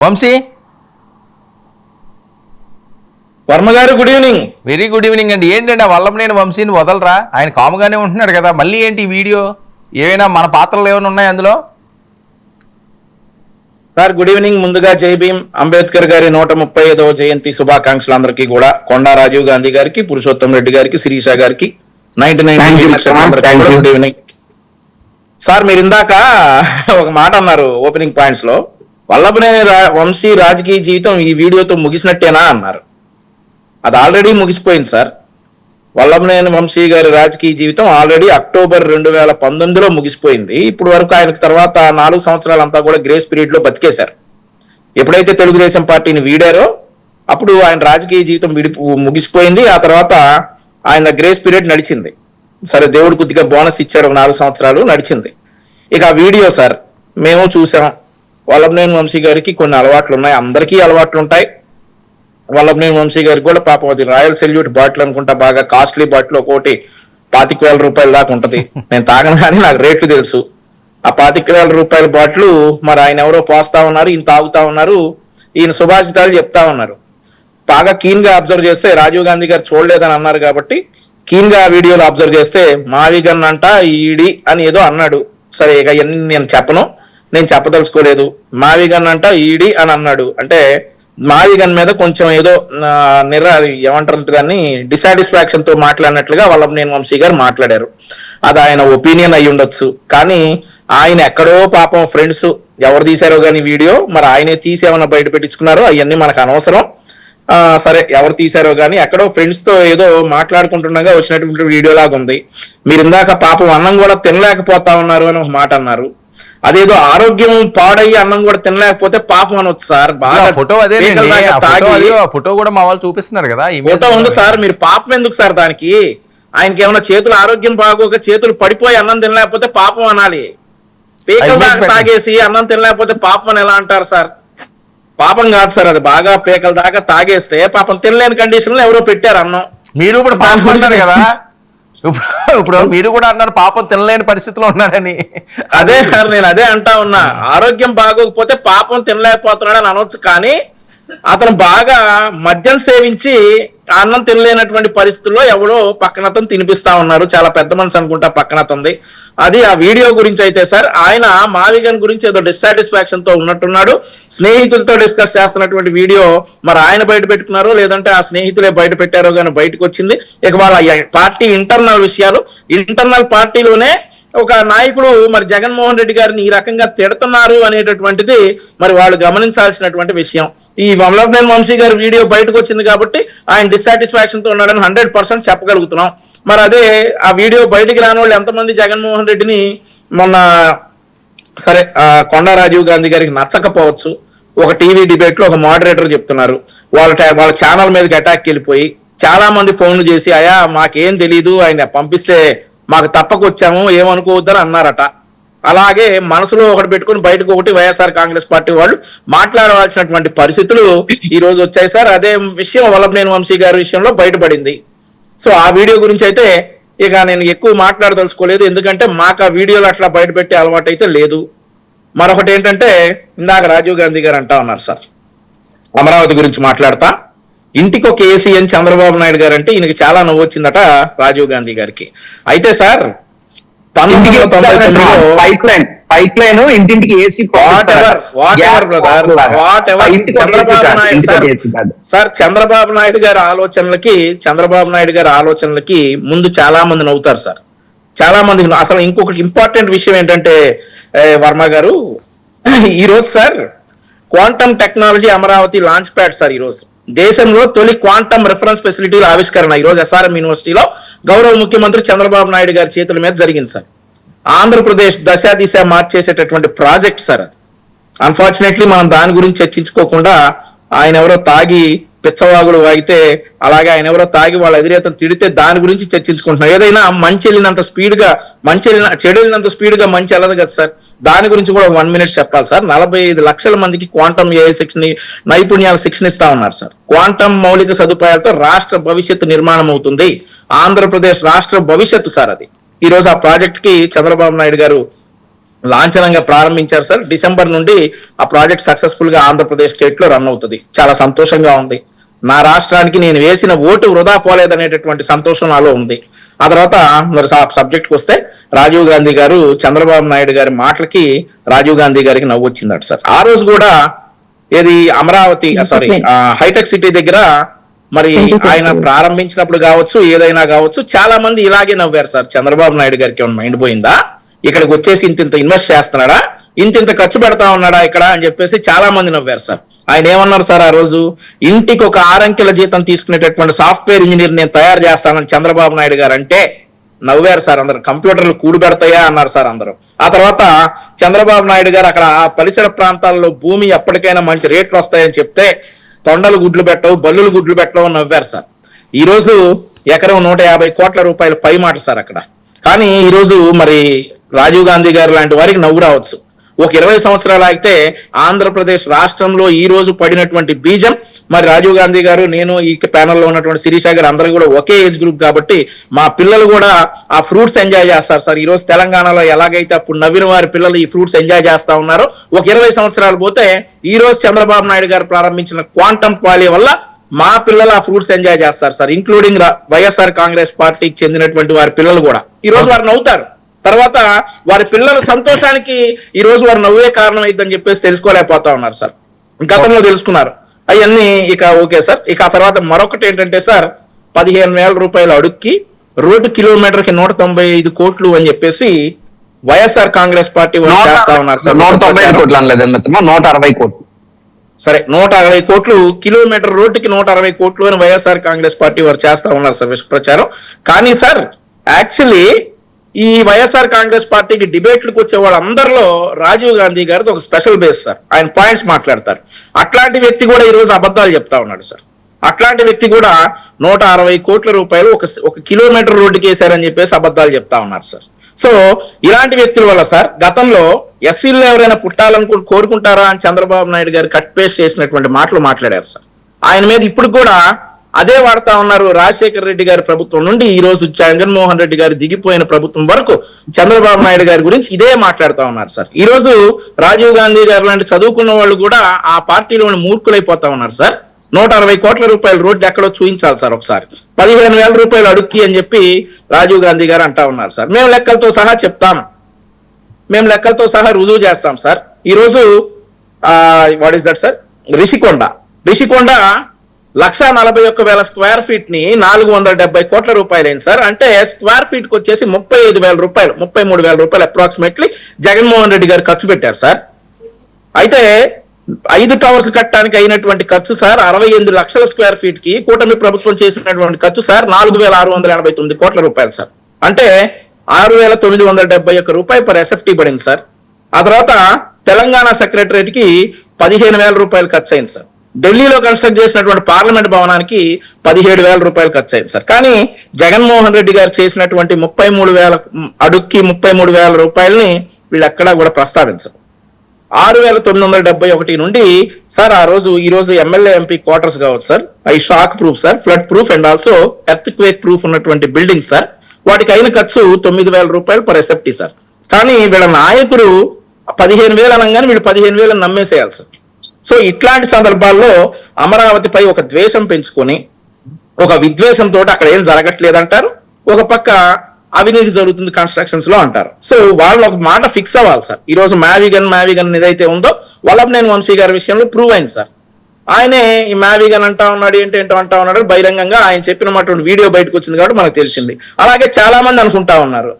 వంశీ వర్మ గారు good evening. Very good evening అండి. ఏంటంటే వల్లభనేని వంశీని వదలరా? ఆయన కాముగానే ఉంటున్నాడు కదా, మళ్ళీ ఏంటి వీడియో? ఏమైనా మన పాత్రలు ఏమైనా ఉన్నాయి అందులో? Sir good evening. ముందుగా జై భీమ్. అంబేద్కర్ గారి 135వ జయంతి శుభాకాంక్షలు అందరికీ కూడా. కొండా రాజీవ్ గాంధీ గారికి, పురుషోత్తం రెడ్డి గారికి, శిరీష గారికి 99 గుడ్ ఈవినింగ్. సార్ మీరు ఇందాక ఒక మాట అన్నారు ఓపెనింగ్ పాయింట్స్ లో, వల్లభనేని వంశీ రాజకీయ జీవితం ఈ వీడియోతో ముగిసినట్టేనా అన్నారు. అది ఆల్రెడీ ముగిసిపోయింది సార్. వల్లభనేని వంశీ గారి రాజకీయ జీవితం ఆల్రెడీ అక్టోబర్ 2019లో ముగిసిపోయింది. ఇప్పుడు వరకు ఆయనకు తర్వాత 4 సంవత్సరాలంతా కూడా గ్రేస్ పీరియడ్ లో బతికేశారు. ఎప్పుడైతే తెలుగుదేశం పార్టీని వీడారో అప్పుడు ఆయన రాజకీయ జీవితం ముగిసిపోయింది. ఆ తర్వాత ఆయన గ్రేస్ పీరియడ్ నడిచింది. సరే, దేవుడు కొద్దిగా బోనస్ ఇచ్చారు, 4 సంవత్సరాలు నడిచింది. ఇక ఆ వీడియో సార్ మేము చూసాం. వల్లభనేని వంశీ గారికి కొన్ని అలవాట్లు ఉన్నాయి, అందరికీ అలవాట్లు ఉంటాయి. వల్లభనేని వంశీ గారికి కూడా పాపం అది రాయల్ సెల్యూట్ బాటిల్ అనుకుంటా, బాగా కాస్ట్లీ బాటిల్, ఒకటి 25,000 రూపాయల దాకా ఉంటది. నేను తాగను కానీ నాకు రేట్లు తెలుసు. ఆ 25,000 రూపాయల బాటిల్ మరి ఆయన ఎవరో పోస్తా ఉన్నారు, ఈయన తాగుతా ఉన్నారు, ఈయన సుభాషితాలు చెప్తా ఉన్నారు. బాగా కీన్ గా అబ్జర్వ్ చేస్తే రాజీవ్ గాంధీ గారు చూడలేదని అన్నారు కాబట్టి కీన్ గా వీడియోలో అబ్జర్వ్ చేస్తే మావిగన్ అంట ఈడి అని ఏదో అన్నాడు. సరే, ఇక నేను చెప్పను, నేను చెప్పదలుచుకోలేదు. మావిగన్ అంట ఈడి అని అన్నాడు అంటే మావిగన్ మీద కొంచెం ఏదో ఏమంటారు దాన్ని, డిసాటిస్ఫాక్షన్ తో మాట్లాడినట్లుగా వల్లభనేని వంశీ గారు మాట్లాడారు. అది ఆయన ఒపీనియన్ అయి ఉండొచ్చు. కానీ ఆయన ఎక్కడో పాపం ఫ్రెండ్స్ ఎవరు తీశారో కానీ వీడియో, మరి ఆయనే తీసి ఏమైనా బయట పెట్టించుకున్నారో అవన్నీ మనకు అనవసరం. సరే, ఎవరు తీశారో కానీ ఎక్కడో ఫ్రెండ్స్ తో ఏదో మాట్లాడుకుంటుండగా వచ్చినటువంటి వీడియో లాగా ఉంది. మీరు ఇందాక పాపం అన్నం కూడా తినలేకపోతా ఉన్నారు అని ఒక మాట అన్నారు. అదేదో ఆరోగ్యం పాడయ్యి అన్నం కూడా తినలేకపోతే పాపం అనొచ్చు సార్. బాగా ఫోటో ఫోటో కూడా మా వాళ్ళు చూపిస్తున్నారు కదా, ఫోటో ఉంది సార్. మీరు పాపం ఎందుకు సార్ దానికి? ఆయనకి ఏమైనా చేతులు ఆరోగ్యం బాగోక చేతులు పడిపోయి అన్నం తినలేకపోతే పాపం అనాలి. పేకల దాకా తాగేసి అన్నం తినలేకపోతే పాపం అని ఎలా అంటారు సార్? పాపం కాదు సార్, అది బాగా పేకల దాకా తాగేస్తే పాపం తినలేని కండిషన్ లో ఎవరో పెట్టారు అన్నం. మీరు కూడా పాపం అంటారు కదా, ఇప్పుడు మీరు కూడా అన్నారు పాపం తినలేని పరిస్థితిలో ఉన్నాడని. అదే సార్, నేను అదే అంటా ఉన్నా. ఆరోగ్యం బాగోకపోతే పాపం తినలేకపోతున్నాడు అని అనొచ్చు. కానీ అతను బాగా మద్యం సేవించి అన్నం తినలేనటువంటి పరిస్థితుల్లో ఎవడో పక్కనతను తినిపిస్తా ఉన్నారు. చాలా పెద్ద మనసు అనుకుంటా పక్కనతంది. అది ఆ వీడియో గురించి అయితే సార్, ఆయన మావిగన్ గురించి ఏదో డిస్సాటిస్ఫాక్షన్ తో ఉన్నట్టున్నాడు. స్నేహితులతో డిస్కస్ చేస్తున్నటువంటి వీడియో మరి ఆయన బయట పెట్టుకున్నారో లేదంటే ఆ స్నేహితులే బయట పెట్టారో కానీ బయటకు వచ్చింది. ఇక వాళ్ళ పార్టీ ఇంటర్నల్ విషయాలు, ఇంటర్నల్ పార్టీలోనే ఒక నాయకుడు మరి జగన్మోహన్ రెడ్డి గారిని ఈ రకంగా తిడుతున్నారు అనేటటువంటిది మరి వాళ్ళు గమనించాల్సినటువంటి విషయం. ఈ వల్లభనేని వంశీ గారి వీడియో బయటకు వచ్చింది కాబట్టి ఆయన డిస్సాటిస్ఫాక్షన్ తో ఉన్నాడని 100% చెప్పగలుగుతున్నాం. మరి అదే ఆ వీడియో బయటికి రాని వాళ్ళు ఎంతమంది జగన్మోహన్ రెడ్డిని మొన్న సరే కొండా రాజీవ్ గాంధీ గారికి నచ్చకపోవచ్చు. ఒక టీవీ డిబేట్ లో ఒక మోడరేటర్ చెప్తున్నారు, వాళ్ళ ఛానల్ మీదకి అటాక్ వెళ్ళిపోయి చాలా మంది ఫోన్లు చేసి అయా మాకేం తెలీదు, ఆయన పంపిస్తే మాకు తప్పకొచ్చాము ఏమనుకోవద్దని అన్నారట. అలాగే మనసులో ఒకటి పెట్టుకుని బయటకు ఒకటి వైఎస్ఆర్ కాంగ్రెస్ పార్టీ వాళ్ళు మాట్లాడవలసినటువంటి పరిస్థితులు ఈ రోజు వచ్చాయి సార్. అదే విషయం వల్లభనేని వంశీ గారి విషయంలో బయటపడింది. సో ఆ వీడియో గురించి అయితే ఇక నేను ఎక్కువ మాట్లాడదలుచుకోలేదు, ఎందుకంటే మాకు ఆ వీడియోలు అట్లా బయట పెట్టే అలవాటు అయితే లేదు. మరొకటి ఏంటంటే ఇందాక రాజీవ్ గాంధీ గారు అంటా ఉన్నారు సార్, అమరావతి గురించి మాట్లాడతా, ఇంటికి ఒక ఏసీ అని చంద్రబాబు నాయుడు గారు అంటే ఈయనకి చాలా నవ్వు వచ్చిందట రాజీవ్ గాంధీ గారికి. అయితే సార్ 1999లో ఇంటింటికి ఏసీ సార్ చంద్రబాబు నాయుడు గారి ఆలోచనలకి ముందు చాలా మంది నవ్వుతారు సార్. చాలా మంది అసలు ఇంకొకటి ఇంపార్టెంట్ విషయం ఏంటంటే వర్మ గారు, ఈ రోజు sir quantum technology Amaravati launch pad sir. ఈ రోజు దేశంలో తొలి క్వాంటమ్ రిఫరెన్స్ ఫెసిలిటీల ఆవిష్కరణ ఈ రోజు SRM యూనివర్సిటీలో గౌరవ ముఖ్యమంత్రి చంద్రబాబు నాయుడు గారి చేతుల మీద జరిగింది సార్. ఆంధ్రప్రదేశ్ దిశ మార్చేసేటటువంటి ప్రాజెక్ట్ సార్ అది. అన్ఫార్చునేట్లీ మనం దాని గురించి చర్చించుకోకుండా ఆయన ఎవరో తాగి పిచ్చవాగుడు వాగితే, అలాగే ఆయన ఎవరో తాగి వాళ్ళ ఎదురేతను తిడితే దాని గురించి చర్చించుకుంటున్నాం. ఏదైనా మంచి వెళ్ళినంత స్పీడ్ గా చెడు వెళ్ళినంత స్పీడ్ గా మంచి వెళ్ళదు కదా సార్. దాని గురించి కూడా 1 minute చెప్పాలి సార్. 45 లక్షల మందికి క్వాంటమ్ AI నైపుణ్యాల శిక్షణ ఇస్తా ఉన్నారు సార్. క్వాంటమ్ మౌలిక సదుపాయాలతో రాష్ట్ర భవిష్యత్తు నిర్మాణం అవుతుంది. ఆంధ్రప్రదేశ్ రాష్ట్ర భవిష్యత్తు సార్ అది. ఈ రోజు ఆ ప్రాజెక్ట్ కి చంద్రబాబు నాయుడు గారు లాంఛనంగా ప్రారంభించారు సార్. డిసెంబర్ నుండి ఆ ప్రాజెక్ట్ సక్సెస్ఫుల్ గా ఆంధ్రప్రదేశ్ స్టేట్ లో రన్ అవుతుంది. చాలా సంతోషంగా ఉంది. నా రాష్ట్రానికి నేను వేసిన ఓటు వృధా పోలేదనేటటువంటి సంతోషం నాలో ఉంది. ఆ తర్వాత మరి సబ్జెక్ట్ కి వస్తే, రాజీవ్ గాంధీ గారు చంద్రబాబు నాయుడు గారి మాటలకి రాజీవ్ గాంధీ గారికి నవ్వు వచ్చిందట సార్. ఆ రోజు కూడా ఏది అమరావతి హైటెక్ సిటీ దగ్గర మరి ఆయన ప్రారంభించినప్పుడు కావచ్చు, ఏదైనా కావచ్చు, చాలా మంది ఇలాగే నవ్వారు సార్. చంద్రబాబు నాయుడు గారికి ఏమైనా మైండ్ పోయిందా, ఇక్కడికి వచ్చేసి ఇంత ఇన్వెస్ట్ చేస్తున్నాడా, ఇంత ఖర్చు పెడతా ఉన్నాడా ఇక్కడ అని చెప్పేసి చాలా మంది నవ్వారు సార్. ఆయన ఏమన్నారు సార్ ఆ రోజు, ఇంటికి ఒక 6 అంకెల జీతం తీసుకునేటటువంటి సాఫ్ట్వేర్ ఇంజనీర్ నేను తయారు చేస్తానని చంద్రబాబు నాయుడు గారు అంటే నవ్వారు సార్ అందరు. కంప్యూటర్లు కూడిపెడతాయా అన్నారు సార్ అందరూ. ఆ తర్వాత చంద్రబాబు నాయుడు గారు అక్కడ ఆ పరిసర ప్రాంతాల్లో భూమి ఎప్పటికైనా మంచి రేట్లు వస్తాయని చెప్తే తొండలు గుడ్లు పెట్టవు, బల్లులు గుడ్లు పెట్టవు అని నవ్వారు సార్. ఈ రోజు ఎకరం 150 కోట్ల రూపాయలు పై మాట సార్ అక్కడ. కానీ ఈ రోజు మరి రాజీవ్ గాంధీ గారు లాంటి వారికి నవ్వు రావచ్చు. ఒక 20 సంవత్సరాలు అయితే ఆంధ్రప్రదేశ్ రాష్ట్రంలో ఈ రోజు పడినటువంటి బీజం, మరి రాజీవ్ గాంధీ గారు, నేను, ఈ ప్యానెల్లో ఉన్నటువంటి శిరీష గారు అందరూ కూడా ఒకే ఏజ్ గ్రూప్ కాబట్టి మా పిల్లలు కూడా ఆ ఫ్రూట్స్ ఎంజాయ్ చేస్తారు సార్. ఈ రోజు తెలంగాణలో ఎలాగైతే అప్పుడు నవ్విన వారి పిల్లలు ఈ ఫ్రూట్స్ ఎంజాయ్ చేస్తా ఉన్నారో, ఒక 20 సంవత్సరాలు పోతే ఈ రోజు చంద్రబాబు నాయుడు గారు ప్రారంభించిన క్వాంటమ్ పాలీ వల్ల మా పిల్లలు ఆ ఫ్రూట్స్ ఎంజాయ్ చేస్తారు సార్. ఇంక్లూడింగ్ వైఎస్ఆర్ కాంగ్రెస్ పార్టీకి చెందినటువంటి వారి పిల్లలు కూడా ఈ రోజు వారు నవ్వుతారు. తర్వాత వారి పిల్లల సంతోషానికి ఈ రోజు వారు నవ్వే కారణం అయిద్దని చెప్పేసి తెలుసుకోలేకపోతా ఉన్నారు సార్. గతంలో తెలుసుకున్నారు అవన్నీ. ఇక ఓకే సార్. ఇక ఆ తర్వాత మరొకటి ఏంటంటే సార్, 15,000 రూపాయలు అడుక్కి రోడ్డు కిలోమీటర్కి 195 కోట్లు అని చెప్పేసి వైఎస్ఆర్ కాంగ్రెస్ పార్టీ వాళ్ళు చేస్తా ఉన్నారు సార్. 190 కోట్లు అనలేదు, 160 కోట్లు. సరే, 160 కోట్లు కిలోమీటర్ రోడ్డుకి 160 కోట్లు అని వైఎస్ఆర్ కాంగ్రెస్ పార్టీ వారు చేస్తా ఉన్నారు సార్ విష ప్రచారం. కానీ సార్ యాక్చువల్లీ ఈ వైఎస్ఆర్ కాంగ్రెస్ పార్టీకి డిబేట్లకు వచ్చే వాళ్ళందరిలో రాజీవ్ గాంధీ గారిది ఒక స్పెషల్ బేస్ సార్. ఆయన పాయింట్స్ మాట్లాడతారు. అట్లాంటి వ్యక్తి కూడా ఈ రోజు అబద్ధాలు చెప్తా ఉన్నాడు సార్. అట్లాంటి వ్యక్తి కూడా 160 కోట్ల రూపాయలు ఒక కిలోమీటర్ రోడ్డుకి వేశారని చెప్పేసి అబద్ధాలు చెప్తా ఉన్నారు సార్. సో ఇలాంటి వ్యక్తుల వల్ల సార్ గతంలో ఎస్సీల్లో ఎవరైనా పుట్టాలని కోరుకుంటారా అని చంద్రబాబు నాయుడు గారు కట్ పేస్ట్ చేసినటువంటి మాటలు మాట్లాడారు సార్. ఆయన మీద ఇప్పుడు కూడా అదే వాడుతా ఉన్నారు. రాజశేఖర రెడ్డి గారి ప్రభుత్వం నుండి ఈ రోజు జగన్మోహన్ రెడ్డి గారు దిగిపోయిన ప్రభుత్వం వరకు చంద్రబాబు నాయుడు గారి గురించి ఇదే మాట్లాడుతా ఉన్నారు సార్. ఈ రోజు రాజీవ్ గాంధీ గారు లాంటి చదువుకున్న వాళ్ళు కూడా ఆ పార్టీలోని మూర్ఖులైపోతా ఉన్నారు సార్. 160 కోట్ల రూపాయలు రోడ్డు ఎక్కడో చూపించాలి సార్ ఒకసారి. 15,000 రూపాయలు అడుక్కి అని చెప్పి రాజీవ్ గాంధీ గారు అంటా ఉన్నారు సార్. మేము లెక్కలతో సహా చెప్తాం, మేము లెక్కలతో సహా రుజువు చేస్తాం సార్. ఈ రోజు what is that sir, Rishikonda 141,000 square feet ని 470 కోట్ల రూపాయలు అయింది సార్. అంటే స్క్వేర్ ఫీట్ కి వచ్చేసి 35,000 రూపాయలు, 33,000 రూపాయలు అప్రాక్సిమేట్లీ జగన్మోహన్ రెడ్డి గారు ఖర్చు పెట్టారు సార్. అయితే 5 టవర్స్ కట్టడానికి అయినటువంటి ఖర్చు సార్ 68 లక్షల స్క్వేర్ ఫీట్ కి కూటమి ప్రభుత్వం చేసినటువంటి ఖర్చు సార్ 4,689 కోట్ల రూపాయలు సార్. అంటే 6,971 రూపాయలు పర్ ఎస్ఎఫ్టీ పడింది సార్. ఆ తర్వాత తెలంగాణ సెక్రటరేట్ కి 15,000 రూపాయలు ఖర్చు అయింది సార్. ఢిల్లీలో కన్స్ట్రక్ట్ చేసినటువంటి పార్లమెంట్ భవనానికి 17,000 రూపాయలు ఖర్చు అయింది సార్. కానీ జగన్మోహన్ రెడ్డి గారు చేసినటువంటి 33,000 అడుక్కి 33,000 రూపాయలని వీళ్ళు ఎక్కడా కూడా ప్రస్తావించరు. 6,971 నుండి సార్ ఈ రోజు ఎమ్మెల్యే ఎంపీ క్వార్టర్స్ కావచ్చు సార్, అవి shock proof sir, flood proof and also earth quake proof ఉన్నటువంటి బిల్డింగ్ సార్. వాటికి అయిన ఖర్చు 9,000 రూపాయలు పర్ ఎస్ఎఫ్టీ సార్. కానీ వీళ్ళ నాయకుడు 15,000 అనగానే వీళ్ళు 15,000 నమ్మేసేయాలి సార్. సో ఇట్లాంటి సందర్భాల్లో అమరావతిపై ఒక ద్వేషం పెంచుకొని ఒక విద్వేషంతో అక్కడ ఏం జరగట్లేదంటారు, ఒక పక్క అవినీతి జరుగుతుంది కన్స్ట్రక్షన్స్ లో అంటారు. సో వాళ్ళు ఒక మాట ఫిక్స్ అవ్వాలి సార్. ఈ రోజు మ్యావిగన్ ఏదైతే ఉందో వల్లభనేని వంశీ గారి విషయంలో ప్రూవ్ అయింది సార్. ఆయనే ఈ మ్యావిగన్ అంటా ఉన్నాడు, ఏంటంటో అంటా ఉన్నాడు, బహిరంగంగా ఆయన చెప్పినటువంటి వీడియో బయటకు వచ్చింది కాబట్టి మనకు తెలిసింది. అలాగే చాలా మంది అనుకుంటా ఉన్నారు